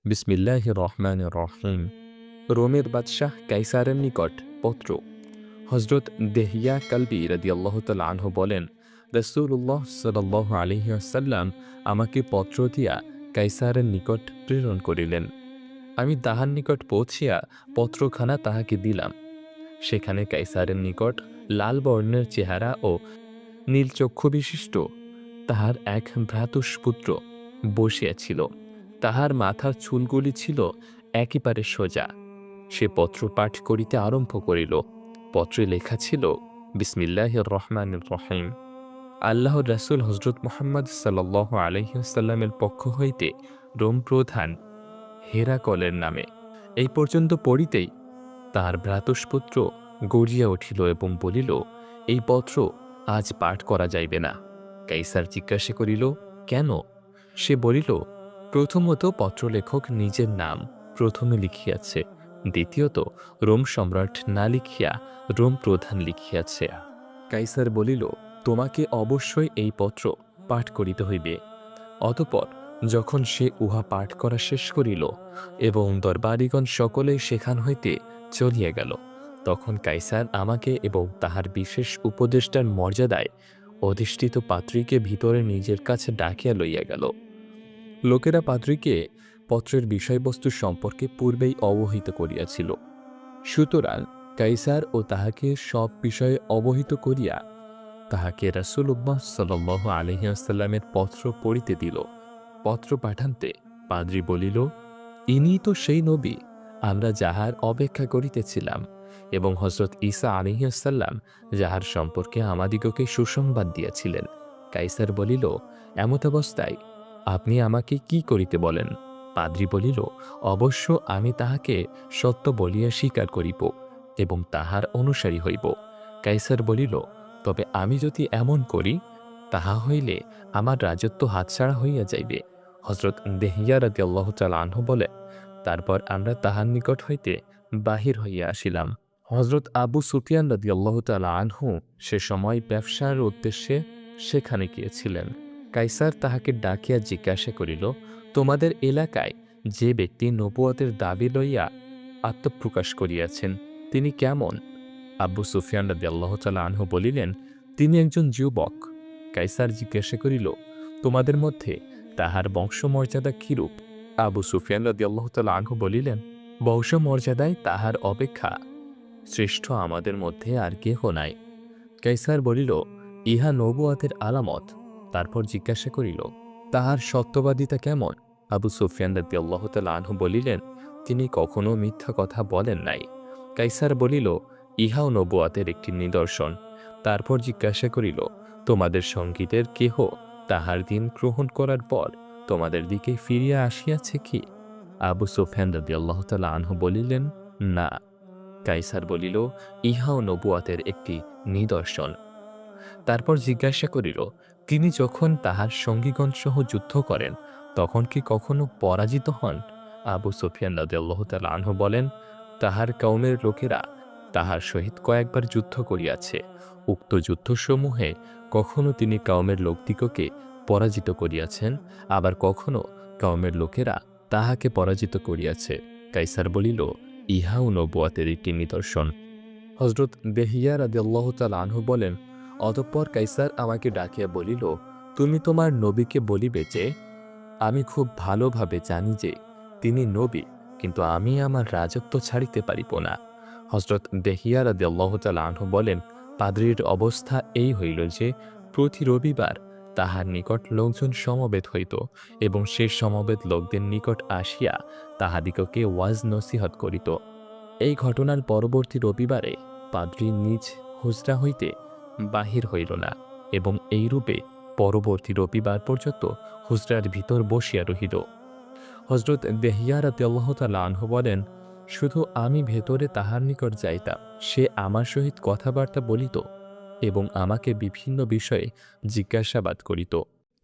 বিসমিল্লাহির রহমানির রহিম। রোমের বাদশাহ কাইসারের নিকট পত্র। হজরত দেহিয়া কালবি রাদিয়াল্লাহু তাআলা আনহু বলেন, রাসূলুল্লাহ সাল্লাল্লাহু আলাইহি ওয়াসাল্লাম আমাকে পত্র দিয়া কাইসারের নিকট প্রেরণ করিলেন। আমি তাহার নিকট পৌঁছিয়া পত্রখানা তাহাকে দিলাম। সেখানে কাইসারের নিকট লাল বর্ণের চেহারা ও নীল চক্ষু বিশিষ্ট তাহার এক ভ্রাতুষ্পুত্র বসিয়াছিল। তাহার মাথার চুলগুলি ছিল একেবারে সোজা। সে পত্র পাঠ করিতে আরম্ভ করিল। পত্রে লেখা ছিল, বিসমিল্লাহির রহমানির রহিম। আল্লাহর রাসূল হযরত মুহাম্মদ সাল্লাল্লাহু আলাইহি ওয়াসাল্লামের পক্ষ হইতে রোম প্রধান হেরাকলের নামে। এই পর্যন্ত পড়িতেই তাহার ভ্রাতুষ্পুত্র গর্জিয়া উঠিল এবং বলিল, এই পত্র আজ পাঠ করা যাইবে না। কাইসার জিজ্ঞাসা করিল, কেন? সে বলিল, প্রথমত পত্রলেখক নিজের নাম প্রথমে লিখিয়াছে, দ্বিতীয়ত রোম সম্রাট না লিখিয়া রোম প্রধান লিখিয়াছে। কাইসার বলিল, তোমাকে অবশ্যই এই পত্র পাঠ করিতে হইবে। অতঃপর যখন সে উহা পাঠ করা শেষ করিল এবং দরবারিগণ সকলেই সেখান হইতে চলিয়া গেল, তখন কাইসার আমাকে এবং তাহার বিশেষ উপদেষ্টার মর্যাদায় অধিষ্ঠিত পাত্রীকে ভিতরে নিজের কাছে ডাকিয়া লইয়া গেল। লোকেরা পাদ্রীকে পত্রের বিষয়বস্তু সম্পর্কে পূর্বেই অবহিত করিয়াছিল। সুতরাং কাইসার ও তাহাকে সব বিষয়ে অবহিত করিয়া তাহাকে রাসূলুল্লাহ সাল্লাল্লাহু আলাইহি ওয়াসাল্লামের পত্র পড়িতে দিল। পত্র পাঠান্তে পাদ্রী বলিল, ইনিই তো সেই নবী আমরা যাহার অপেক্ষা করিতেছিলাম এবং হযরত ঈসা আলাইহিস সালাম যাহার সম্পর্কে আমাদিগকে সুসংবাদ দিয়াছিলেন। কাইসার বলিল, এমতাবস্থায় আপনি আমাকে কি করিতে বলেন? পাদ্রী বলিল, অবশ্য আমি তাহাকে সত্য বলিয়া স্বীকার করিব এবং তাহার অনুসারী হইব। কাইসার বলিল, তবে আমি যদি এমন করি, তাহা হইলে আমার রাজত্ব হাতছাড়া হইয়া যাইবে। হযরত দেহিয়া রাদিয়াল্লাহু তাআলা আনহু বলে, তারপর আমরা তাহার নিকট হইতে বাহির হইয়া আসিলাম। হযরত আবু সুফিয়ান রাদিয়াল্লাহু তাআলা আনহু সে সময় ব্যবসার উদ্দেশ্যে সেখানে গিয়েছিলেন। কাইসার তাহাকে ডাকিয়া জিজ্ঞাসা করিল, তোমাদের এলাকায় যে ব্যক্তি নবুয়তের দাবি লইয়া আত্মপ্রকাশ করিয়াছেন, তিনি কেমন? আবু সুফিয়ান রাদিয়াল্লাহু তাআলা আনহু বলিলেন, তিনি একজন যুবক। কাইসার জিজ্ঞাসা করিল, তোমাদের মধ্যে তাহার বংশমর্যাদা কিরূপ? আবু সুফিয়ান রাদিয়াল্লাহু তাআলা আনহু বলিলেন, বংশমর্যাদায় তাহার অপেক্ষা শ্রেষ্ঠ আমাদের মধ্যে আর কেহ নাই। কাইসার বলিল, ইহা নবুয়তের আলামত। তারপর জিজ্ঞাসা করিল, তাহার সত্যবাদিতা কেমন? আবু সুফিয়ান রাদিয়াল্লাহু তাআলা আনহু বলিলেন, তিনি কখনো মিথ্যা কথা বলেন নাই। কাইসার বলিল, ইহাও নবুয়তের একটি নিদর্শন। তারপর জিজ্ঞাসা করিল, তোমাদের সঙ্গীদের কেহ তাহার দিন গ্রহণ করার পর তোমাদের দিকে ফিরিয়া আসিয়াছে কি? আবু সুফিয়ান রাদিয়াল্লাহু তাআলা আনহু বলিলেন, না। কাইসার বলিল, ইহাও নবুয়তের একটি নিদর্শন। তারপর জিজ্ঞাসা করিল, তিনি যখন তাহার সঙ্গীগণ সহ যুদ্ধ করেন, তখন কি কখনো পরাজিত হন? আবু সুফিয়ান রাদিয়াল্লাহু তাআলা আনহু বলেন, তাহার কওমের লোকেরা তাহার সহিত কয়েকবার যুদ্ধ করিয়াছে। উক্ত যুদ্ধসমূহে কখনো তিনি কওমের লোকদিগকে পরাজিত করিয়াছেন, আবার কখনো কওমের লোকেরা তাহাকে পরাজিত করিয়াছে। কাইসার বলিল, ইহাও নবুয়তের একটি নিদর্শন। হযরত দেহিয়া রাদিয়াল্লাহু তাআলা আনহু বলেন, অতঃপর কাইসার আমাকে ডাকিয়া বলিল, তুমি তোমার নবীকে বলিবে যে, আমি খুব ভালোভাবে জানি যে তিনি নবী, কিন্তু আমি আমার রাজত্ব ছাড়িতে পারিব না। হযরত দেহিয়া রাদিয়াল্লাহু তাআলা আনহু বলেন, পাদ্রীর অবস্থা এই হইল যে, প্রতি রবিবার তাহার নিকট লোকজন সমবেত হইত এবং সে সমবেত লোকদের নিকট আসিয়া তাহাদিগকে ওয়াজ নসিহত করিত। এই ঘটনার পরবর্তী রবিবারে পাদ্রী নিজ হুজরা হইতে বাহির হইল না এবং এইরূপে পরবর্তী রবিবার পর্যন্ত হুজরার ভিতর বসিয়া রহিল। হযরত দেহিয়া রাদিয়াল্লাহু তাআলা আনহু বলেন, শুধু আমি ভেতরে তাহার নিকট যাইতাম, সে আমার সহিত কথাবার্তা বলিত এবং আমাকে বিভিন্ন বিষয়ে জিজ্ঞাসাবাদ করিত।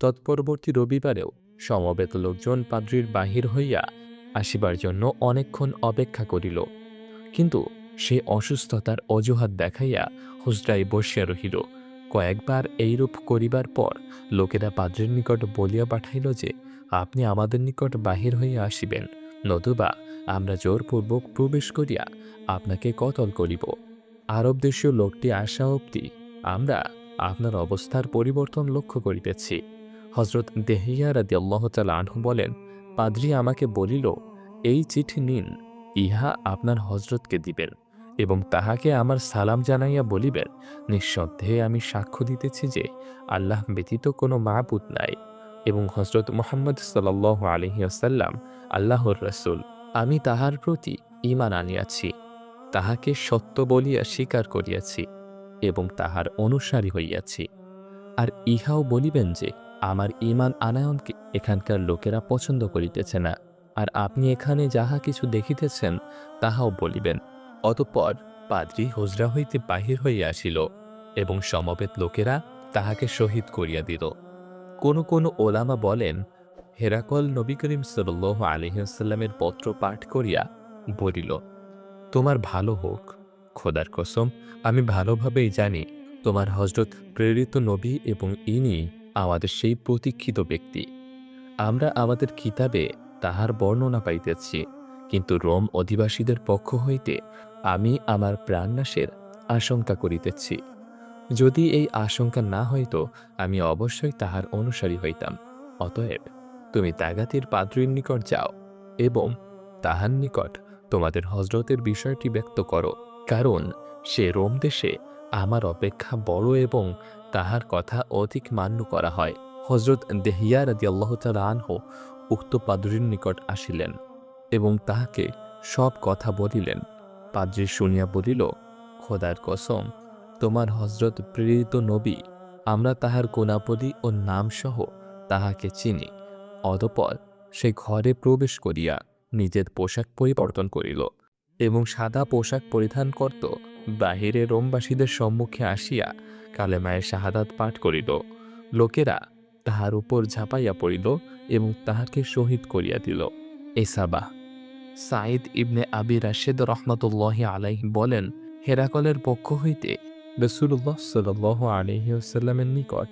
তৎপরবর্তী রবিবারেও সমবেত লোকজন পাদ্রীর বাহির হইয়া আসিবার জন্য অনেকক্ষণ অপেক্ষা করিল, কিন্তু সে অসুস্থতার অজুহাত দেখাইয়া হুজরায় বসিয়া রহিল। কয়েকবার এইরূপ করিবার পর লোকেরা পাদ্রীর নিকট বলিয়া পাঠাইল যে, আপনি আমাদের নিকট বাহির হইয়া আসিবেন। নতুবা আমরা জোরপূর্বক প্রবেশ করিয়া আপনাকে কতল করিব। আরব দেশীয় লোকটি আসা অবধি আমরা আপনার অবস্থার পরিবর্তন লক্ষ্য করিতেছি। হজরত দেহিয়া রাদিয়াল্লাহু তাআলা আনহু বলেন, পাদ্রী আমাকে বলিল, এই চিঠি নিন, ইহা আপনার হজরতকে দিবেন এবং তাহাকে আমার সালাম জানাইয়া বলিবেন, নিঃসন্দেহে আমি সাক্ষ্য দিতেছি যে আল্লাহ ব্যতীত কোনো মাবুদ নাই এবং হজরত মুহাম্মদ সাল্লাল্লাহু আলাইহি ওয়াসাল্লাম আল্লাহর রাসূল। আমি তাহার প্রতি ঈমান আনিয়াছি, তাহাকে সত্য বলিয়া স্বীকার করিয়াছি এবং তাহার অনুসারী হইয়াছি। আর ইহাও বলিবেন যে আমার ঈমান আনায়নকে এখানকার লোকেরা পছন্দ করিতেছে না, আর আপনি এখানে যাহা কিছু দেখিতেছেন তাহাও বলিবেন। অতঃপর পাদ্রী হুজরা হইতে বাহির হইয়া আসিল এবং সমবেত লোকেরা তাহাকে শহীদ করিয়া দিল। কোন কোন ওলামা বলেন, হেরাকল নবী করিম সাল্লাল্লাহু আলাইহি ওয়াসাল্লামের পত্র পাঠ করিয়া বলিল, তোমার ভালো হোক, খোদার কসম আমি ভালোভাবেই জানি তোমার হজরত প্রেরিত নবী এবং ইনি আমাদের সেই প্রতীক্ষিত ব্যক্তি। আমরা আমাদের কিতাবে তাহার বর্ণনা পাইতেছি, কিন্তু রোম অধিবাসীদের পক্ষ হইতে আমি আমার প্রাণনাশের আশঙ্কা করিতেছি। যদি এই আশঙ্কা না হইত আমি অবশ্যই তাহার অনুসারী হইতাম। অতএব তুমি তাগাতির পাদ্রীর নিকট যাও এবং তাহার নিকট তোমাদের হজরতের বিষয়টি ব্যক্ত করো, কারণ সে রোম দেশে আমার অপেক্ষা বড় এবং তাহার কথা অধিক মান্য করা হয়। হজরত দেহিয়া রাদিয়াল্লাহু তাআলা আনহু উক্ত পাদ্রীর নিকট আসিলেন এবং তাহাকে সব কথা বলিলেন। পাদ্রী শুনিয়া বলিল, খোদার কসম তোমার হজরত প্রেরিত নবী, আমরা তাহার গুণাবলী ও নামসহ তাহাকে চিনি। অতঃপর সে ঘরে প্রবেশ করিয়া নিজের পোশাক পরিবর্তন করিল এবং সাদা পোশাক পরিধান করত বাহিরে রোমবাসীদের সম্মুখে আসিয়া কালেমায়ে শাহাদাত পাঠ করিল। লোকেরা তাহার উপর ঝাঁপাইয়া পড়িল এবং তাহাকে শহীদ করিয়া দিল। ইসাবাহ সাঈদ ইবনে আবি রাশেদ রহমাতুল্লাহি আলাইহি বলেন, হেরাকলের পক্ষ হইতে রাসূলুল্লাহ সাল্লাল্লাহু আলাইহি ওয়াসাল্লামের নিকট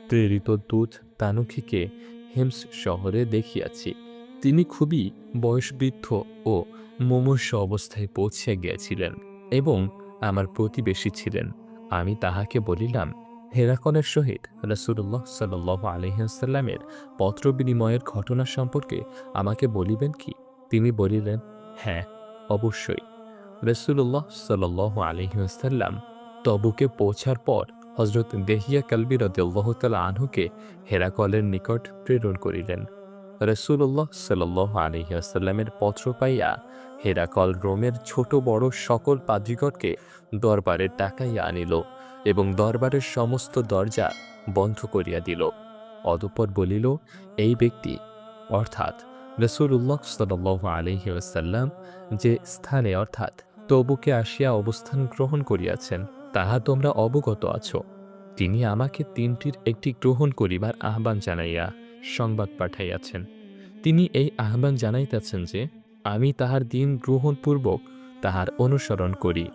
প্রেরিত দূত তানুখিকে হিমস শহরে দেখিয়াছি। তিনি খুবই বয়সবৃদ্ধ ও মুমূর্ষ অবস্থায় পৌঁছিয়া গিয়াছিলেন এবং আমার প্রতিবেশী ছিলেন। আমি তাহাকে বলিলাম, হেরাকলের সহিত রাসূলুল্লাহ সাল্লাল্লাহু আলাইহি ওয়াসাল্লামের পত্র বিনিময়ের ঘটনা সম্পর্কে আমাকে বলিবেন কি? তিনি বলিলেন, হ্যাঁ, অবশ্যই। রাসূলুল্লাহ সাল্লাল্লাহু আলাইহি ওয়াসাল্লাম তবুকে পৌঁছার পর হযরত দেহিয়া কালবী রাদিয়াল্লাহু তাআলা আনহুকে হেরাকলের নিকট প্রেরণ করিলেন। রাসূলুল্লাহ সাল্লাল্লাহু আলাইহি ওয়াসাল্লামের পত্র পাইয়া হেরাকল রোমের ছোট বড় সকল পাদ্রীগণকে দরবারে ডাকাইয়া আনিল এবং দরবারের সমস্ত দরজা বন্ধ করিয়া দিল। অতঃপর বলিল, এই ব্যক্তি অর্থাৎ রাসূলুল্লাহ সাল্লাল্লাহু আলাইহি ওয়াসাল্লাম যে স্থানে অর্থাৎ তবুকে আসিয়া অবস্থান গ্রহণ করিয়াছেন তাহা তোমরা অবগত আছো। তিনি আমাকে তিনটির একটি গ্রহণ করিবার আহ্বান জানাইয়া সংবাদ পাঠাইয়াছেন। তিনি এই আহ্বান জানাইতেছেন যে আমি তাহার দিন গ্রহণপূর্বক তাহার অনুসরণ করি,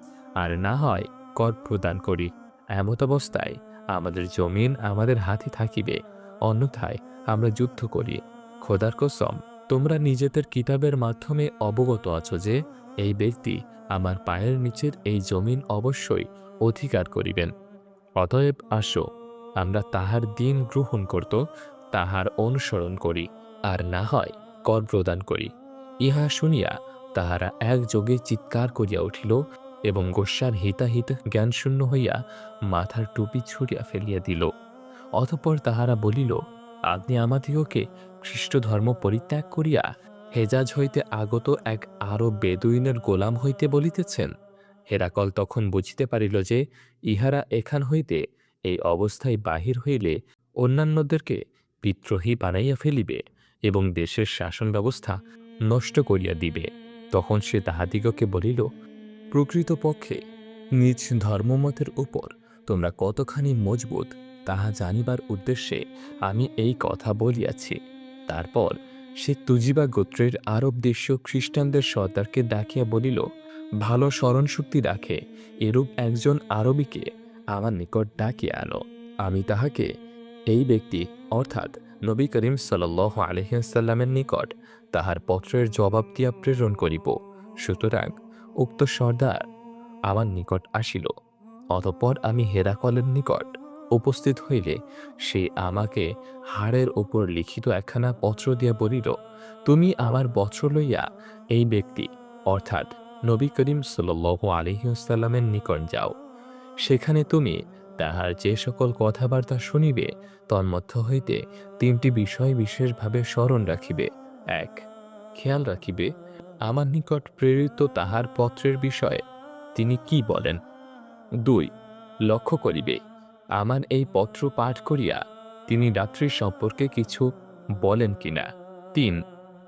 আর না হয় কর প্রদান করি। এমত অবস্থায় আমাদের জমিন আমাদের হাতে থাকিবে, অন্যথায় আমরা যুদ্ধ করি। খোদার কসম তোমরা নিজেদের কিতাবের মাধ্যমে অবগত আছো যে এই ব্যক্তি আমার পায়ের নিচের এই জমিন অবশ্যই অধিকার করিবেন। অতএব আসো, আমরা তাহার দিন গ্রহণ করত তাহার অনুসরণ করি, আর না হয় কর প্রদান করি। ইহা শুনিয়া তাহারা একযোগে চিৎকার করিয়া উঠিল এবং গোস্বার হিতাহিত জ্ঞানশূন্য হইয়া মাথার টুপি ছুঁড়িয়া ফেলিয়া দিল। অতঃপর তাহারা বলিল, আপনি আমাদিগকে খ্রিস্ট ধর্ম পরিত্যাগ করিয়া হেজাজ হইতে আগত এক আরব বেদুইনের গোলাম হইতে বলিতেছেন। হেরাকল তখন বুঝিতে পারিল যে ইহারা এখান হইতে এই অবস্থায় বাহির হইলে অন্যান্যদেরকে বিদ্রোহী বানাইয়া ফেলিবে এবং দেশের শাসন ব্যবস্থা নষ্ট করিয়া দিবে। তখন সে তাহাদিগকে বলিল, প্রকৃতপক্ষে নিজ ধর্মমতের উপর তোমরা কতখানি মজবুত তাহা জানিবার উদ্দেশ্যে আমি এই কথা বলিয়াছি। তারপর সে তুজিবা গোত্রের আরব দেশীয় খ্রিস্টানদের সর্দারকে ডাকিয়া বলিল, ভালো স্মরণশক্তি রাখে এরূপ একজন আরবীকে আমার নিকট ডাকিয়া আনো। আমি তাহাকে এই ব্যক্তি অর্থাৎ নবী করিম সাল্লাল্লাহু আলাইহি ওয়াসাল্লামের নিকট তাহার পত্রের জবাব দিয়া প্রেরণ করিব। সুতরাং উক্ত সর্দার আমার নিকট আসিল। অতঃপর আমি হেরাকলের নিকট উপস্থিত হইলে সে আমাকে হাড়ের উপর লিখিত একখানা পত্র দিয়া বলিল, তুমি আমার পত্র লইয়া এই ব্যক্তি অর্থাৎ নবী করিম সাল্লাল্লাহু আলাইহি ওয়াসাল্লামের নিকট যাও। সেখানে তুমি তাহার যে সকল কথাবার্তা শুনিবে তন্মধ্য হইতে ৩টি বিষয় বিশেষভাবে স্মরণ রাখিবে। ১. খেয়াল রাখিবে আমার নিকট প্রেরিত তাহার পত্রের বিষয়ে তিনি কি বলেন। ২. লক্ষ্য করিবে আমার এই পত্র পাঠ করিয়া তিনি রাত্রি সম্পর্কে কিছু বলেন কিনা। ৩.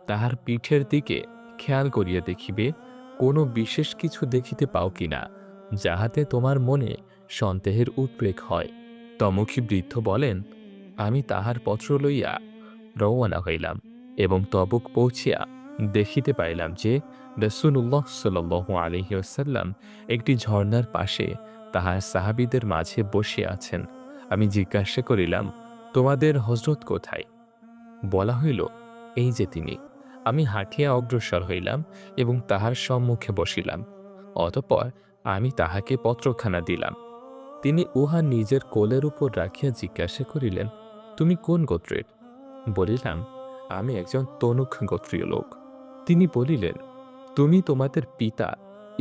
তাহার পিঠের দিকে খেয়াল করিয়া দেখিবে কোনো বিশেষ কিছু দেখিতে পাও কিনা, যাহাতে তোমার মনে সন্দেহের উদ্রেক হয়। তমুখী বৃদ্ধ বলেন, আমি তাহার পত্র লইয়া রওয়ানা হইলাম এবং তবুক পৌঁছিয়া দেখিতে পাইলাম যে রাসূলুল্লাহ সাল্লাল্লাহু আলাইহি ওয়াসাল্লাম একটি ঝর্ণার পাশে তাহার সাহাবীদের মাঝে বসে আছেন। আমি জিজ্ঞাসা করিলাম, তোমাদের হযরত কোথায়? বলা হইল, এই যে তিনি। আমি হাঁটিয়া অগ্রসর হইলাম এবং তাহার সম্মুখে বসিলাম। অতঃপর আমি তাহাকে পত্রখানা দিলাম। তিনি উহা নিজের কোলের উপর রাখিয়া জিজ্ঞাসা করিলেন, তুমি কোন গোত্রের? বলিলাম, আমি একজন তনুখ গোত্রীয় লোক। তিনি বলিলেন, তুমি তোমাদের পিতা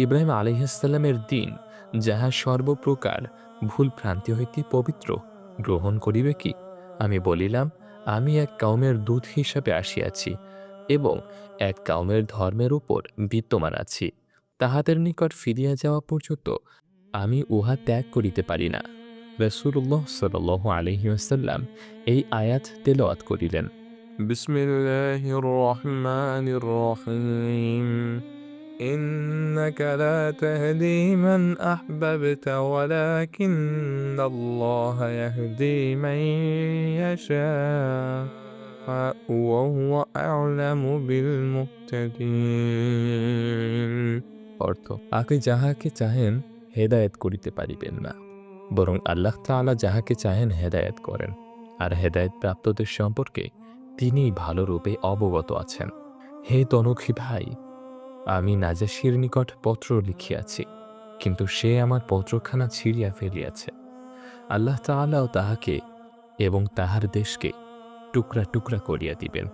ইব্রাহিম আলাইহিসসালামের দিন, যাহা সর্বপ্রকার ভুল ভ্রান্তি হইতে পবিত্র, গ্রহণ করিবে কি? আমি বলিলাম, আমি এক কওমের দূত হিসাবে আসিয়াছি এবং এক কওমের ধর্মের উপর বিদ্যমান আছি। তাহাদের নিকট ফিরিয়া যাওয়া পর্যন্ত আমি উহা ত্যাগ করিতে পারি না। রাসূলুল্লাহ সাল্লাল্লাহু আলাইহি ওয়াসাল্লাম এই আয়াত তেলাওয়াত করিলেন। বিসমিল্লাহির রহমানির রহিম। ইন্নাকা লা তাহদি মান আহবাবতা ওয়ালাকিন্নাল্লাহা ইয়াহদি মান ইয়াশা ওয়া হুয়া আ'লামু বিল মুহতাদিন। অর্থ, আপনি যাহাকে চাহেন হেদায়েত করিতে পারিবেন না, বরং আল্লাহ তাআলা যাহাকে চাহেন হেদায়েত করেন, আর হেদায়েত প্রাপ্তদের সম্পর্কে তিনিই ভালোরূপে অবগত আছেন। হে তনুখী ভাই, আমি নাজাশীর নিকট পত্র লিখিয়াছি, কিন্তু সে আমার পত্রখানা ছিঁড়িয়া ফেলিয়াছে। আল্লাহ তাআলাও তাহাকে এবং তাহার দেশকে টুকরা টুকরা করিয়া দিবেন।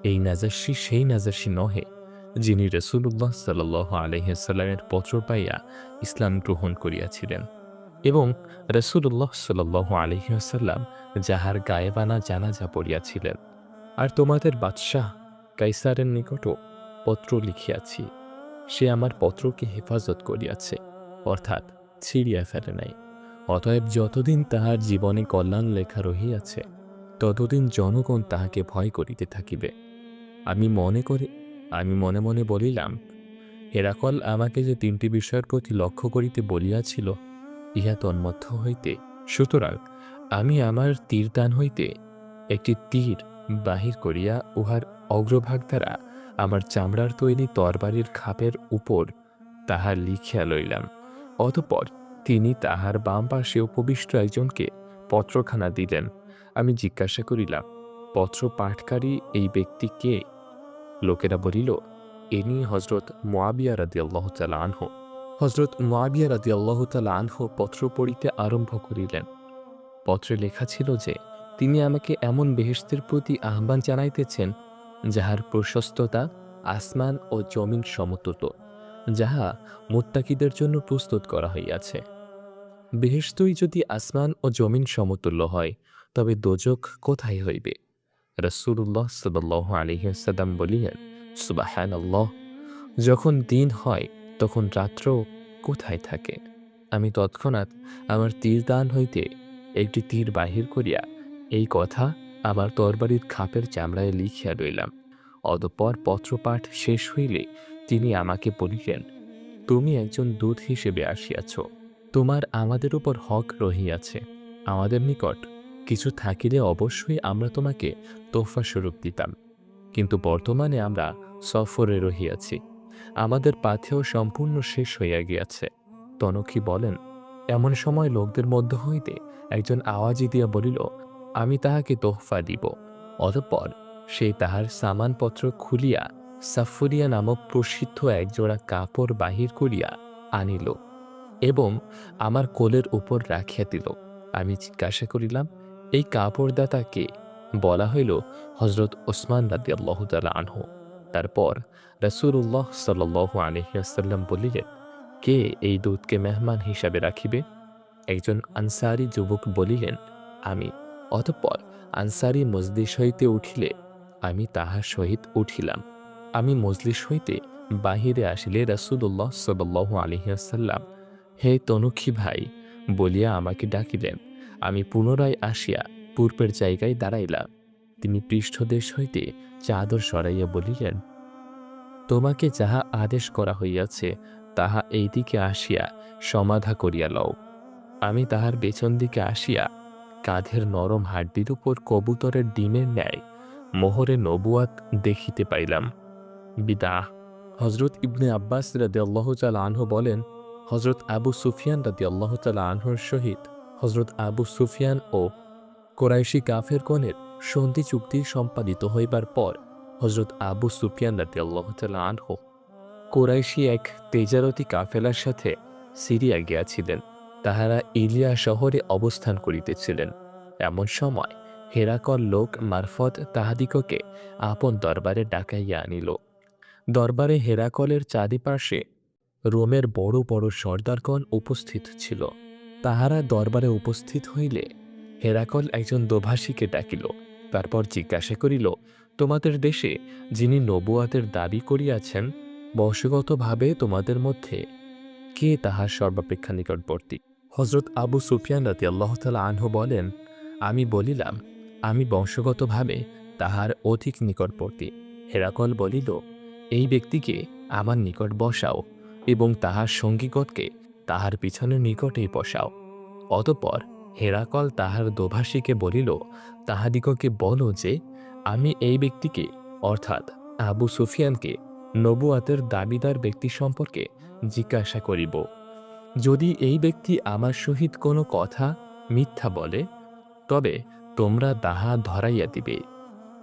এই নাজাশী সেই নাজাশী নহে যিনি রাসূলুল্লাহ সাল্লাল্লাহু আলাইহি ওয়াসাল্লামের পত্র পাইয়া ইসলাম গ্রহণ করিয়াছিলেন এবং রাসূলুল্লাহ সাল্লাল্লাহু আলাইহি ওয়াসাল্লাম যাহার গায়েবানা জানাজা পড়িয়াছিলেন। আর তোমাদের বাদশাহ কাইসারের নিকটও পত্র লিখিয়াছি, সে আমার পত্রকে হেফাজত করিয়াছে, অর্থাৎ ছিঁড়িয়া ফেলে নাই। অতএব যতদিন তাহার জীবনে কল্যাণ লেখা রহিয়াছে, ততদিন জনগণ তাহাকে ভয় করিতে থাকিবে। আমি মনে মনে বলিলাম, হেরাকল আমাকে যে ৩টি বিষয়ের প্রতি লক্ষ্য করিতে বলিয়াছিল, ইহা তন্মধ্য হইতে। সুতরাং আমি আমার তীরদান হইতে একটি তীর বাহির করিয়া উহার অগ্রভাগ দ্বারা আমার চামড়ার তৈরি তরবারির খাপের উপর তাহা লিখিয়া লইলাম। অতঃপর তিনি তাহার বাম পাশে উপবিষ্ট একজনকে পত্রখানা দিলেন। আমি জিজ্ঞাসা করিলাম, পত্র পাঠকারী এই ব্যক্তি কে? লোকেরা বলিল, ইনি হযরত মুআবিয়া রাদিয়াল্লাহু তাআলা আনহু। হযরত মুআবিয়া রাদিয়াল্লাহু তাআলা আনহু পত্র পড়িতে আরম্ভ করিলেন। পত্রে লেখা ছিল যে তিনি আমাকে এমন বেহেশতের প্রতি আহ্বান জানাইতেছেন, যাহার প্রশস্ততা আসমান ও জমিন সমতুল্য, যাহা মুত্তাকিদের জন্য প্রস্তুত করা হইয়াছে। বেহেশতই যদি আসমান ও জমিন সমতুল্য হয়, তবে দোজখ কোথায় হইবে? রাসূলুল্লাহ সাল্লাল্লাহু আলাইহি ওয়াসাল্লাম বলিলেন, সুবহানাল্লাহ, যখন দিন হয় তখন রাত্র কোথায় থাকে? আমি তৎক্ষণাৎ আমার তীরদান হইতে একটি তীর বাহির করিয়া এই কথা আমার তরবারির খাপের চামড়ায় লিখিয়া লইলাম। অতঃপর পত্রপাঠ শেষ হইলে তিনি আমাকে বলিলেন, তুমি একজন দূত হিসেবে আসিয়াছ, তোমার আমাদের উপর হক রহিয়াছে। আমাদের নিকট কিছু থাকিলে অবশ্যই আমরা তোমাকে তোহফা স্বরূপ দিতাম, কিন্তু বর্তমানে আমরা সফরে রহিয়াছি, আমাদের পাথেয় সম্পূর্ণ শেষ হইয়া গিয়াছে। তনখী বলেন, এমন সময় লোকদের মধ্য হইতে একজন আওয়াজি দিয়া বলিল, আমি তাহাকে তোহফা দিব। অতঃপর সে তাহার সামানপত্র খুলিয়া সাফরিয়া নামক প্রসিদ্ধ একজোড়া কাপড় বাহির করিয়া আনিল এবং আমার কোলের উপর রাখিয়া দিল। আমি জিজ্ঞাসা করিলাম, এই কাপড়দাতা কে? বলা হইল, হজরত ওসমান রাদিয়াল্লাহু তাআলা আনহু। তারপর রাসূলুল্লাহ সাল্লাল্লাহু আলাইহি ওয়াসাল্লাম বলিলেন, কে এই দূতকে মেহমান হিসাবে রাখিবে? একজন আনসারী যুবক বলিলেন, আমি। অতঃপর আনসারী মজলিস হইতে উঠিলে আমি তাহার সহিত উঠিলাম। আমি মজলিস হইতে বাহিরে আসিলে রাসূলুল্লাহ সাল্লাল্লাহু আলাইহি ওয়াসাল্লাম হে তনুক্ষী ভাই বলিয়া আমাকে ডাকিলেন। আমি পুনরায় আসিয়া পূর্বের জায়গায় দাঁড়াইলাম। তিনি পৃষ্ঠদেশ হইতে চাদর সরাইয়া বলিলেন, তোমাকে যাহা আদেশ করা হইয়াছে তাহা এই দিকে আসিয়া সমাধা করিয়া লও। আমি তাহার পেছন দিকে আসিয়া কাঁধের নরম হাড্ডির উপর কবুতরের ডিমের ন্যায় মোহরে নবুয়াত দেখিতে পাইলাম। বিদাহ। হজরত ইবনে আব্বাস রাদিয়াল্লাহু তাআলা আনহু বলেন, হজরত আবু সুফিয়ান রাদিয়াল্লাহু তাআলা আনহুর সহিত হজরত আবু সুফিয়ান ও কোরাইশি কাফেরগণের সন্ধি চুক্তি সম্পাদিত হইবার পর হজরত আবু সুফিয়ান রাদিয়াল্লাহু তাআলা আনহু কোরাইশি এক তেজারতি কাফেলার সাথে সিরিয়া গিয়াছিলেন। তাহারা ইলিয়া শহরে অবস্থান করিতেছিলেন। এমন সময় হেরাকল লোক মারফত তাহাদিগকে আপন দরবারে ডাকাইয়া আনিল। দরবারে হেরাকলের চারিপার্শ্বে রোমের বড় বড় সর্দারগণ উপস্থিত ছিল। তাহারা দরবারে উপস্থিত হইলে হেরাকল একজন দোভাষীকে ডাকিল। তারপর জিজ্ঞাসা করিল, তোমাদের দেশে যিনি নবুয়াতের দাবি করিয়াছেন, বংশগতভাবে তোমাদের মধ্যে কে তাহার সর্বাপেক্ষা নিকটবর্তী? হজরত আবু সুফিয়ান রাদিয়াল্লাহু তাআলা আনহু বলেন, আমি বলিলাম, আমি বংশগতভাবে তাহার অধিক নিকটবর্তী। হেরাকল বলিল, এই ব্যক্তিকে আমার নিকট বসাও এবং তাহার সঙ্গীগণকে তাহার পিছনের নিকটেই বসাও। অতঃপর হেরাকল তাহার দোভাষীকে বলিল, তাহাদিগকে বলো যে আমি এই ব্যক্তিকে অর্থাৎ আবু সুফিয়ানকে নবুয়াতের দাবিদার ব্যক্তি সম্পর্কে জিজ্ঞাসা করিব। যদি এই ব্যক্তি আমার সহিত কোনো কথা মিথ্যা বলে, তবে তোমরা তাহা ধরাইয়া দিবে।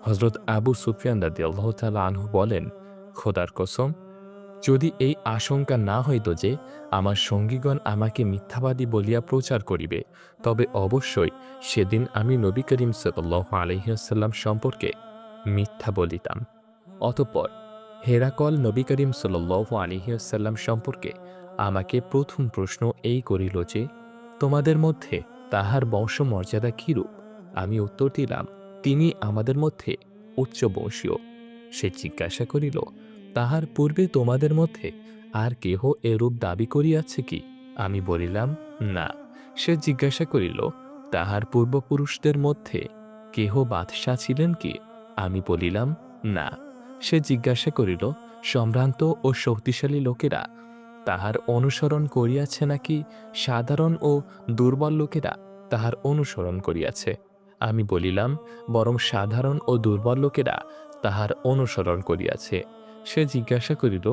হজরত আবু সুফিয়ান রাদিয়াল্লাহু তাআলা আনহু বলেন, খোদার কসম, যদি এই আশঙ্কা না হইত যে আমার সঙ্গীগণ আমাকে মিথ্যাবাদী বলিয়া প্রচার করিবে, তবে অবশ্যই সেদিন আমি নবী করিম সাল্লাল্লাহু আলাইহি ওয়াসাল্লাম সম্পর্কে মিথ্যা বলিতাম। অতঃপর হেরাকল নবী করিম সাল্লাল্লাহু আলাইহি ওয়াসাল্লাম সম্পর্কে আমাকে প্রথম প্রশ্ন এই করিল যে, তোমাদের মধ্যে তাহার বংশমর্যাদা কিরূপ? আমি উত্তর দিলাম, তিনি আমাদের মধ্যে উচ্চ বংশীয়। সে জিজ্ঞাসা করিল, তাহার পূর্বে তোমাদের মধ্যে আর কেহ এরূপ দাবি করিয়াছে কি? আমি বলিলাম, না। সে জিজ্ঞাসা করিল, তাহার পূর্বপুরুষদের মধ্যে কেহ বাদশাহ ছিলেন কি? আমি বলিলাম, না। সে জিজ্ঞাসা করিল, সম্ভ্রান্ত ও শক্তিশালী লোকেরা তাহার অনুসরণ করিয়াছে নাকি সাধারণ ও দুর্বল লোকেরা তাহার অনুসরণ করিয়াছে? আমি বলিলাম, বরং সাধারণ ও দুর্বল লোকেরা তাহার অনুসরণ করিয়াছে। সে জিজ্ঞাসা করিল,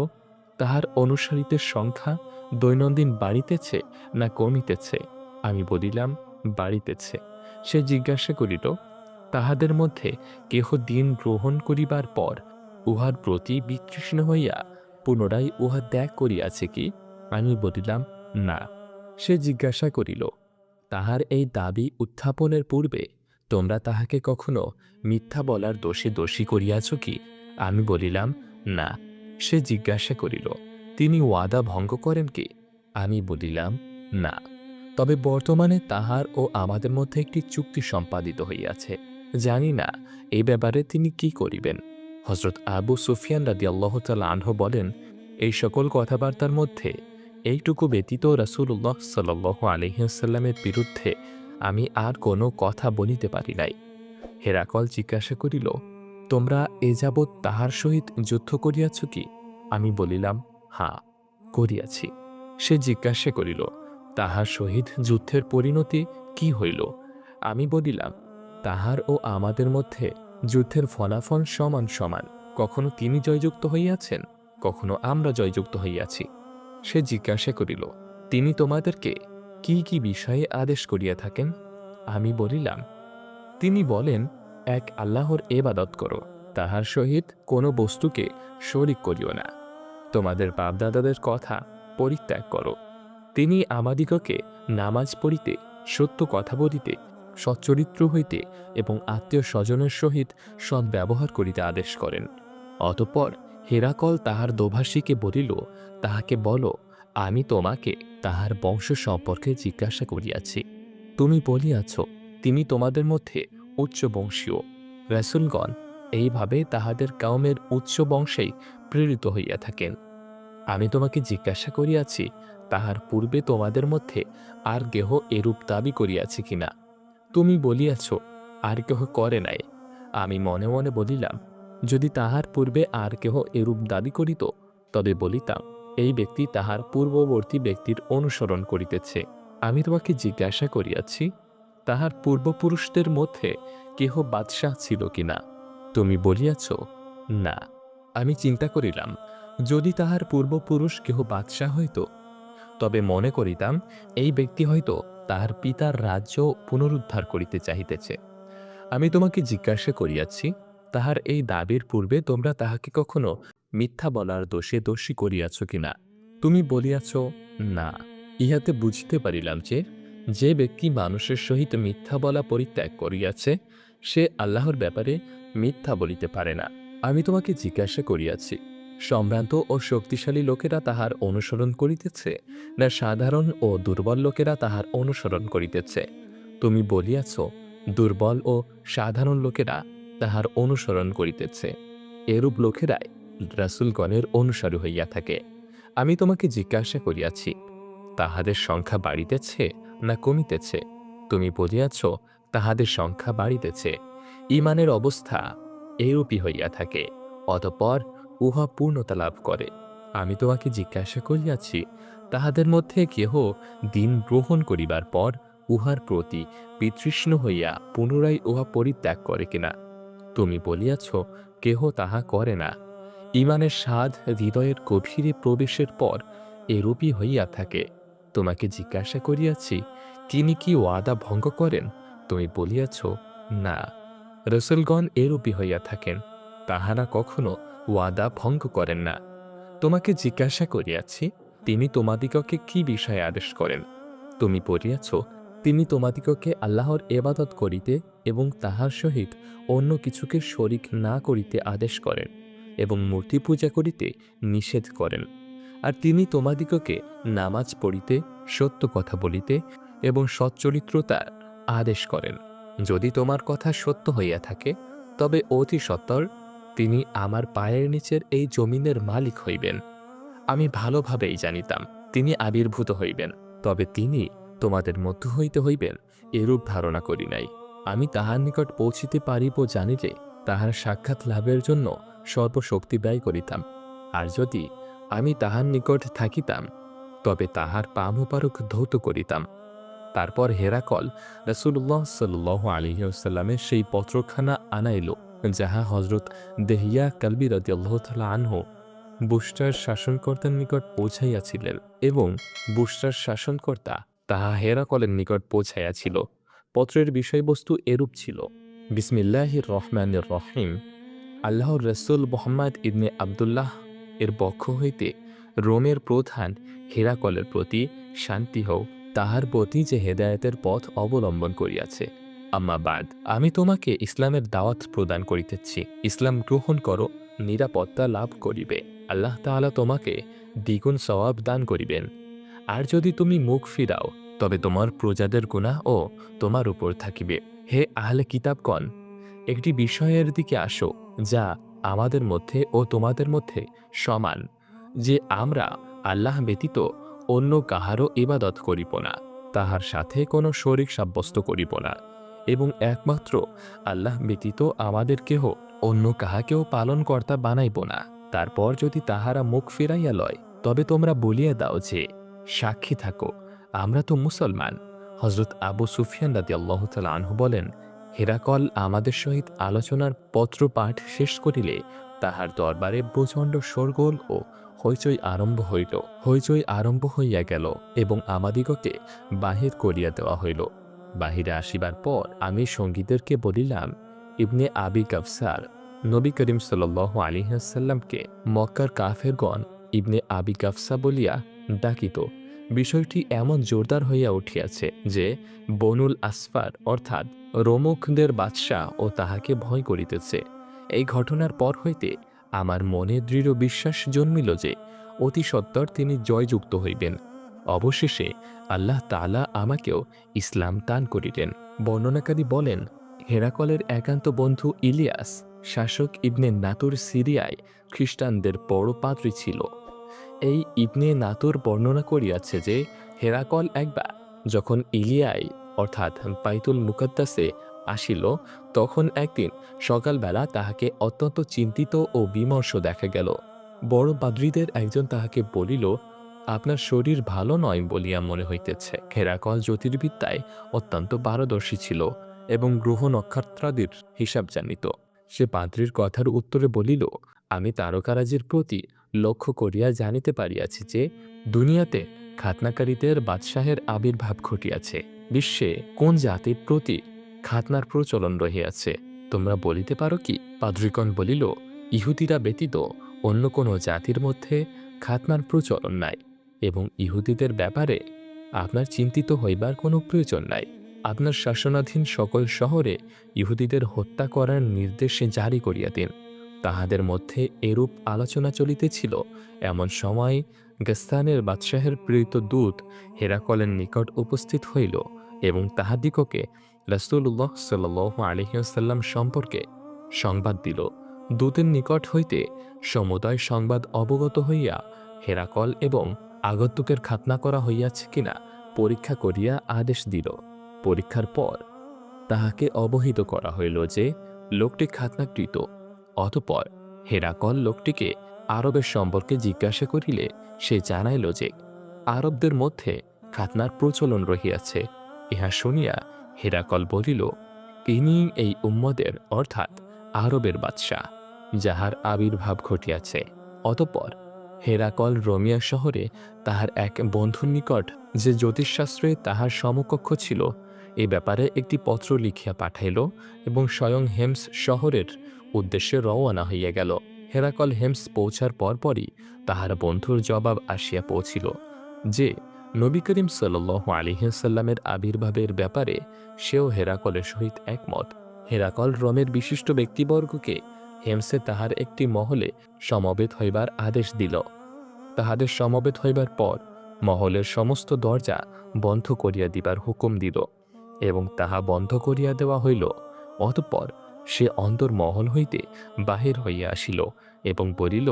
তাহার অনুসারীদের সংখ্যা দৈনন্দিন বাড়িতেছে না কমিতেছে? আমি বলিলাম, বাড়িতেছে। সে জিজ্ঞাসা করিল, তাহাদের মধ্যে কেহ দিন গ্রহণ করিবার পর উহার প্রতি বিতৃষ্ণ হইয়া পুনরায় উহা ত্যাগ করিয়াছে কি? আমি বলিলাম, না। সে জিজ্ঞাসা করিল, তাহার এই দাবি উত্থাপনের পূর্বে তোমরা তাহাকে কখনো মিথ্যা বলার দোষে দোষী করিয়াছ কি? আমি বলিলাম, না। সে জিজ্ঞাসা করিল, তিনি ওয়াদা ভঙ্গ করেন কি? আমি বলিলাম, না। তবে বর্তমানে তাহার ও আমাদের মধ্যে একটি চুক্তি সম্পাদিত হইয়াছে, জানি না এই ব্যাপারে তিনি কি করিবেন। হজরত আবু সুফিয়ান রাদিয়াল্লাহু তাআলা আনহু বলেন, এই সকল কথাবার্তার মধ্যে এইটুকু ব্যতীত রাসূলুল্লাহ সাল্লাল্লাহু আলাইহি ওয়াসাল্লামের বিরুদ্ধে আমি আর কোনো কথা বলিতে পারি নাই। হেরাকল জিজ্ঞাসা করিল, তোমরা এ যাবৎ তাহার সহিত যুদ্ধ করিয়াছ কি? আমি বলিলাম, হাঁ, করিয়াছি। সে জিজ্ঞাসা করিল, তাহার সহিত যুদ্ধের পরিণতি কি হইল? আমি বলিলাম, তাহার ও আমাদের মধ্যে যুদ্ধের ফলাফল সমান সমান। কখনো তিনি জয়যুক্ত হইয়াছেন, কখনো আমরা জয়যুক্ত হইয়াছি। সে জিজ্ঞাসা করিল, তিনি তোমাদেরকে কি কি বিষয়ে আদেশ করিয়া থাকেন? আমি বলিলাম, তিনি বলেন, এক আল্লাহর ইবাদত করো, তাহার সহিত কোনো বস্তুকে শরিক করিও না। তোমাদের বাপদাদাদের কথা পরিত্যাগ করো। তিনি আমাদিগকে নামাজ পড়িতে, সত্য কথা বলিতে, সচ্চরিত্র হইতে এবং আত্মীয় স্বজনের সহিত সদ্ব্যবহার করিতে আদেশ করেন। অতঃপর হেরাকল তাহার দোভাষীকে বলিল, তাহাকে বলো, আমি তোমাকে তাহার বংশ সম্পর্কে জিজ্ঞাসা করিয়াছি। তুমি বলিয়াছ, তিনি তোমাদের মধ্যে উচ্চ বংশীয়। রাসূলগণ এইভাবে তাহাদের কওমের উচ্চ বংশেই প্রেরিত হইয়া থাকেন। আমি তোমাকে জিজ্ঞাসা করিয়াছি, তাহার পূর্বে তোমাদের মধ্যে আর কেহ এরূপ দাবি করিয়াছে কিনা? তুমি বলিয়াছ, আর কেহ করে নাই। আমি মনে মনে বলিলাম, যদি তাহার পূর্বে আর কেহ এরূপ দাবি করিত, তবে বলিতাম, এই ব্যক্তি তাহার পূর্ববর্তী ব্যক্তির অনুসরণ করিতেছে। আমি তোমাকে জিজ্ঞাসা করিয়াছি, তাহার পূর্বপুরুষদের মধ্যে কেহ বাদশাহ ছিল কিনা? তুমি বলিয়াছ, না। আমি চিন্তা করিলাম, যদি তাহার পূর্বপুরুষ কেহ বাদশাহ হইত, তবে মনে করিতাম এই ব্যক্তি হয়তো তাহার পিতার রাজ্য পুনরুদ্ধার করিতে চাহিতেছে। আমি তোমাকে জিজ্ঞাসা করিয়াছি, তাহার এই দাবির পূর্বে তোমরা তাহাকে কখনো মিথ্যা বলার দোষে দোষী করিয়াছ কিনা? তুমি বলিয়াছ, না। ইহাতে বুঝিতে পারিলাম যে ব্যক্তি মানুষের সহিত মিথ্যা বলা পরিত্যাগ করিয়াছে, সে আল্লাহর ব্যাপারে মিথ্যা বলিতে পারে না। আমি তোমাকে জিজ্ঞাসা করিয়াছি, সম্ভ্রান্ত ও শক্তিশালী লোকেরা তাহার অনুসরণ করিতেছে, না সাধারণ ও দুর্বল লোকেরা তাহার অনুসরণ করিতেছে? তুমি বলিয়াছ, দুর্বল ও সাধারণ লোকেরা তাহার অনুসরণ করিতেছে। এরূপ লোকেরাই রাসূলগণের অনুসারী হইয়া থাকে। আমি তোমাকে জিজ্ঞাসা করিয়াছি, তাহাদের সংখ্যা বাড়িতেছে না কমিতেছে? তুমি বলিয়াছ, তাহাদের সংখ্যা বাড়িতেছে। ঈমানের অবস্থা এরূপই হইয়া থাকে, অতঃপর উহা পূর্ণতা লাভ করে। আমি তোমাকে জিজ্ঞাসা করিয়াছি, তাহাদের মধ্যে কেহ দিন গ্রহণ করিবার পর উহার প্রতি বিতৃষ্ণ হইয়া পুনরায় উহা পরিত্যাগ করে কিনা? তুমি বলিয়াছ, কেহ তাহা করে না। ঈমানের স্বাদ হৃদয়ের গভীরে প্রবেশের পর এরূপই হইয়া থাকে। তোমাকে জিজ্ঞাসা করিয়াছি, তিনি কি ওয়াদা ভঙ্গ করেন? তুমি বলিয়াছ, না। রাসূলগণ এরূপই হইয়া থাকেন, তাহারা কখনো ওয়াদা ভঙ্গ করেন না। তোমাকে জিজ্ঞাসা করিয়াছি, তিনি তোমাদিগকে কি বিষয়ে আদেশ করেন? তুমি বলিয়াছ, তিনি তোমাদিগকে আল্লাহর ইবাদত করিতে এবং তাহার সহিত অন্য কিছুকে শরিক না করিতে আদেশ করেন এবং মূর্তি পূজা করিতে নিষেধ করেন। আর তিনি তোমাদিগকে নামাজ পড়িতে, সত্য কথা বলিতে এবং সচ্চরিত্রতার আদেশ করেন। যদি তোমার কথা সত্য হইয়া থাকে, তবে অতি সত্বর তিনি আমার পায়ের নিচের এই জমিনের মালিক হইবেন। আমি ভালোভাবেই জানিতাম তিনি আবির্ভূত হইবেন, তবে তিনি তোমাদের মধ্য হইতে হইবেন এরূপ ধারণা করি নাই। আমি তাহার নিকট পৌঁছিতে পারিব জানিলে তাহার সাক্ষাৎ লাভের জন্য সর্বশক্তি ব্যয় করিতাম। আর যদি আমি তাহার নিকট থাকিতাম, তবে তাহার পা মুবারক ধৌত করিতাম। তারপর হেরাকল রাসূলুল্লাহ সাল্লাল্লাহু আলাইহি ওয়াসাল্লামের সেই পত্রখানা আনাইল, যাহা হযরত দেহিয়া কালবী রাদিয়াল্লাহু তাআলা আনহু বুশরার শাসনকর্তার নিকট পৌঁছাইয়াছিলেন, এবং বুশরার শাসনকর্তা তাহা হেরাকলের নিকট পৌঁছাইয়াছিল। পত্রের বিষয়বস্তু এরূপ ছিল: বিসমিল্লাহির রহমানির রহিম। আল্লাহর রাসূল মুহাম্মদ ইবনে আবদুল্লাহ এর পক্ষ হইতে রোমের প্রধান হেরাকলের প্রতি শান্তি হোক, তাহার প্রতি যে হেদায়েতের পথ অবলম্বন করিয়াছে। আম্মা বাদ, আমি তোমাকে ইসলামের দাওয়াত প্রদান করিতেছি। ইসলাম গ্রহণ করো, নিরাপত্তা লাভ করিবে। আল্লাহ তাআলা তোমাকে দ্বিগুণ সওয়াব দান করিবেন। আর যদি তুমি মুখ ফিরাও, তবে তোমার প্রজাদের গুনাহ ও তোমার উপর থাকিবে। হে আহলে কিতাবগণ, একটি বিষয়ের দিকে আসো যা আমাদের মধ্যে ও তোমাদের মধ্যে সমান, যে আমরা আল্লাহ ব্যতীত অন্য কাহারও ইবাদত করিব না, তাহার সাথে কোনো শরিক সাব্যস্ত করিব না, এবং একমাত্র আল্লাহ ব্যতীত আমাদের কেহ অন্য কাহাকেও পালনকর্তা বানাইব না। তারপর যদি তাহারা মুখ ফিরাইয়া লয়, তবে তোমরা বলিয়া দাও যে, সাক্ষী থাকো, আমরা তো মুসলমান। হযরত আবু সুফিয়ান রাদিয়াল্লাহু তাআলা আনহু বলেন, হেরাকল আমাদের সহিত আলোচনার পত্র পাঠ শেষ করিলে তাহার দরবারে প্রচণ্ড শোরগোল ও হইচই আরম্ভ হইল। হইচই আরম্ভ হইয়া গেল এবং আমাদিগকে বাহির করিয়া দেওয়া হইল। বাহিরে আসিবার পর আমি সঙ্গীদেরকে বলিলাম, ইবনে আবি কাফসার নবী করিম সাল্লাল্লাহু আলাইহি ওয়াসাল্লামকে মক্কার কাফেরগণ ইবনে আবি কাফসা বলিয়া ডাকিত। বিষয়টি এমন জোরদার হইয়া উঠিয়াছে যে বনুল আসফার অর্থাৎ রোমকদের বাদশাহ ও তাহাকে ভয় করিতেছে। এই ঘটনার পর হইতে আমার মনে দৃঢ় বিশ্বাস জন্মিল যে অতি সত্বর তিনি জয়যুক্ত হইবেন। অবশেষে আল্লাহ তাআলা আমাকেও ইসলাম দান করিলেন। বর্ণনাকারী বলেন, হেরাকলের একান্ত বন্ধু ইলিয়াস শাসক ইবনে নাতুর সিরিয়ায় খ্রিস্টানদের বড় পাদ্রী ছিল। এই ইবনে নাতুর বর্ণনা করিয়াছে যে হেরাকল একবার যখন ইলিয়ায় অর্থাৎ বাইতুল মুকাদ্দাসে আসিল, তখন একদিন সকালবেলা তাহাকে অত্যন্ত চিন্তিত ও বিমর্ষ দেখা গেল। বড় পাদ্রীদের একজন তাহাকে বলিল, আপনার শরীর ভালো নয় বলিয়া মনে হইতেছে। হেরাকল জ্যোতির্বিদ্যায় অত্যন্ত পারদর্শী ছিল এবং গ্রহ নক্ষত্রাদির হিসাব জানিত। সে পাদ্রীর কথার উত্তরে বলিল, আমি তারকারাজির প্রতি লক্ষ্য করিয়া জানিতে পারিয়াছি যে দুনিয়াতে খাতনাকারীদের বাদশাহের আবির্ভাব ঘটিয়াছে। বিশ্বে কোন জাতির প্রতি খাতনার প্রচলন রহিয়াছে তোমরা বলিতে পারো কি? পাদ্রীগণ বলিল, ইহুদিরা ব্যতীত অন্য কোনো জাতির মধ্যে খাতনার প্রচলন নাই এবং ইহুদিদের ব্যাপারে আপনার চিন্তিত হইবার কোনো প্রয়োজন নাই। আপনার শাসনাধীন সকল শহরে ইহুদিদের হত্যা করার নির্দেশ জারি করিয়া দিন। তাহাদের মধ্যে এরূপ আলোচনা চলিতেছিল। এমন সময় গাসসানের বাদশাহের প্রেরিত দূত হেরাকলের নিকট উপস্থিত হইল এবং তাহাদিগকে রাসূলুল্লাহ সাল্লাল্লাহু আলাইহি ওয়াসাল্লাম সম্পর্কে সংবাদ দিল। দূতের নিকট হইতে সমুদয় সংবাদ অবগত হইয়া হেরাকল এবং আগন্তুকের খাতনা করা হইয়াছে কিনা পরীক্ষা করিয়া আদেশ দিল। পরীক্ষার পর তাহাকে অবহিত করা হইল যে লোকটি খাতনাকৃত। অতঃপর হেরাকল লোকটিকে আরবের সম্পর্কে জিজ্ঞাসা করিলে সে জানাইল যে আরবদের মধ্যে খাতনার প্রচলন রহিয়াছে। ইহা শুনিয়া হেরাকল বলিল, ইনি এই উম্মদের অর্থাৎ আরবের বাদশাহ, যাহার আবির্ভাব ঘটিয়াছে। অতঃপর হেরাকল রোমিয়া শহরে তাহার এক বন্ধুর নিকট যে জ্যোতিষশাস্ত্রে তাহার সমকক্ষ ছিল এ ব্যাপারে একটি পত্র লিখিয়া পাঠাইল এবং স্বয়ং হেমস শহরের উদ্দেশ্যে রওয়ানা হইয়া গেল। হেরাকল হেমস পৌঁছার পরপরই তাহার বন্ধুর জবাব আসিয়া পৌঁছিল যে নবী করিম সাল্লাল্লাহু আলাইহি ওয়াসাল্লামের আবির্ভাবের ব্যাপারে সেও হেরাকলের সহিত একমত। হেরাকল রোমের বিশিষ্ট ব্যক্তিবর্গকে হেমসে তাহার একটি মহলে সমবেত হইবার আদেশ দিল। তাহাদের সমবেত হইবার পর মহলের সমস্ত দরজা বন্ধ করিয়া দিবার হুকুম দিল এবং তাহা বন্ধ করিয়া দেওয়া হইল। অতঃপর সে অন্তর মহল হইতে বাহির হইয়া আসিল এবং বলিল,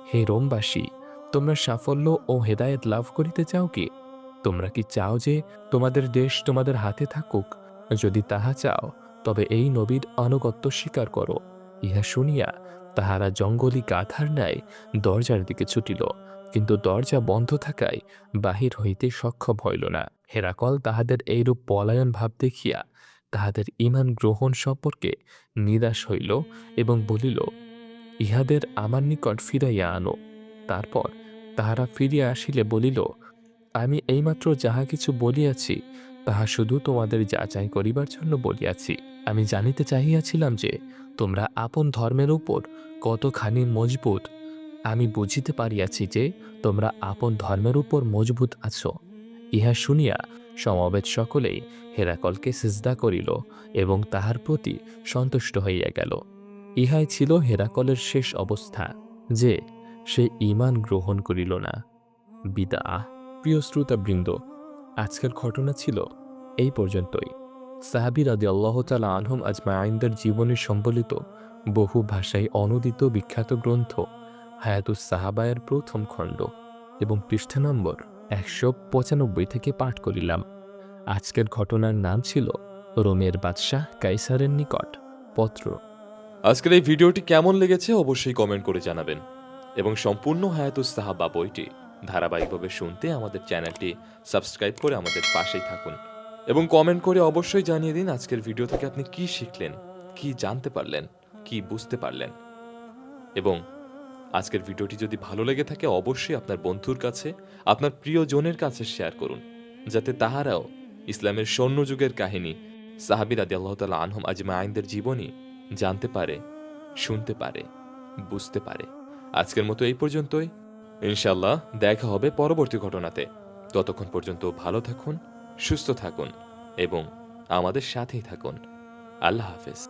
হে রোমবাসী, তোমরা সাফল্য ও হেদায়েত লাভ করিতে চাও কি? তোমরা কি চাও যে তোমাদের দেশ তোমাদের হাতে থাকুক? যদি তাহা চাও তবে এই নবীর আনুগত্য স্বীকার করো। ইহা শুনিয়া তাহারা জঙ্গলি গাধার ন্যায় দরজার দিকে ছুটিল, কিন্তু দরজা বন্ধ থাকায় বাহির হইতে সক্ষম হইল না। হেরাকল তাহাদের এইরূপ পলায়ন ভাব দেখিয়া তাহাদের ঈমান গ্রহণ সম্পর্কে নিরাশ হইল এবং বলিল, ইহাদের আমার নিকট ফিরাইয়া আনো। তারপর তাহারা ফিরিয়া আসিলে বলিল, আমি এইমাত্র যাহা কিছু বলিয়াছি তাহা শুধু তোমাদের যাচাই করিবার জন্য বলিয়াছি। আমি জানিতে চাহিয়াছিলাম যে তোমরা আপন ধর্মের উপর কতখানি মজবুত। আমি বুঝিতে পারিয়াছি যে তোমরা আপন ধর্মের উপর মজবুত আছো। ইহা শুনিয়া সমবেত সকলেই হেরাকলকে সিজদা করিল এবং তাহার প্রতি সন্তুষ্ট হইয়া গেল। ইহাই ছিল হেরাকলের শেষ অবস্থা, যে সে ঈমান গ্রহণ করিল না। বিদাআহ। প্রিয় শ্রোতাবৃন্দ, আজকের ঘটনা ছিল এই পর্যন্তই। সাহাবী রাদিয়াল্লাহু তাআলা আনহুম আজমাইনদের জীবনী সম্বলিত বহু ভাষায় অনূদিত বিখ্যাত গ্রন্থ হায়াতুস সাহাবায়ের প্রথম খণ্ড এবং পৃষ্ঠা নম্বর 195 থেকে পাঠ করিলাম। আজকের ঘটনার নাম ছিল রোমের বাদশাহ কাইসারের নিকট পত্র। আজকের এই ভিডিওটি কেমন লেগেছে অবশ্যই কমেন্ট করে জানাবেন এবং সম্পূর্ণ হায়াতুস সাহাবা বইটি ধারাবাহিকভাবে শুনতে আমাদের চ্যানেলটি সাবস্ক্রাইব করে আমাদের পাশেই থাকুন এবং কমেন্ট করে অবশ্যই জানিয়ে দিন আজকের ভিডিও থেকে আপনি কি শিখলেন, কি জানতে পারলেন, কি বুঝতে পারলেন। এবং আজকের ভিডিওটি যদি ভালো লেগে থাকে অবশ্যই আপনার বন্ধুর কাছে, আপনার প্রিয়জনের কাছে শেয়ার করুন, যাতে তাহারাও ইসলামের স্বর্ণযুগের কাহিনী সাহাবী রাদিয়াল্লাহু তাআলা আনহুম আজমাইনদের জীবনী জানতে পারে, শুনতে পারে, বুঝতে পারে। আজকের মতো এই পর্যন্তই। ইনশাল্লাহ দেখা হবে পরবর্তী ঘটনাতে। ততক্ষণ পর্যন্ত ভালো থাকুন, সুস্থ থাকুন এবং আমাদের সাথেই থাকুন। আল্লাহ হাফেজ।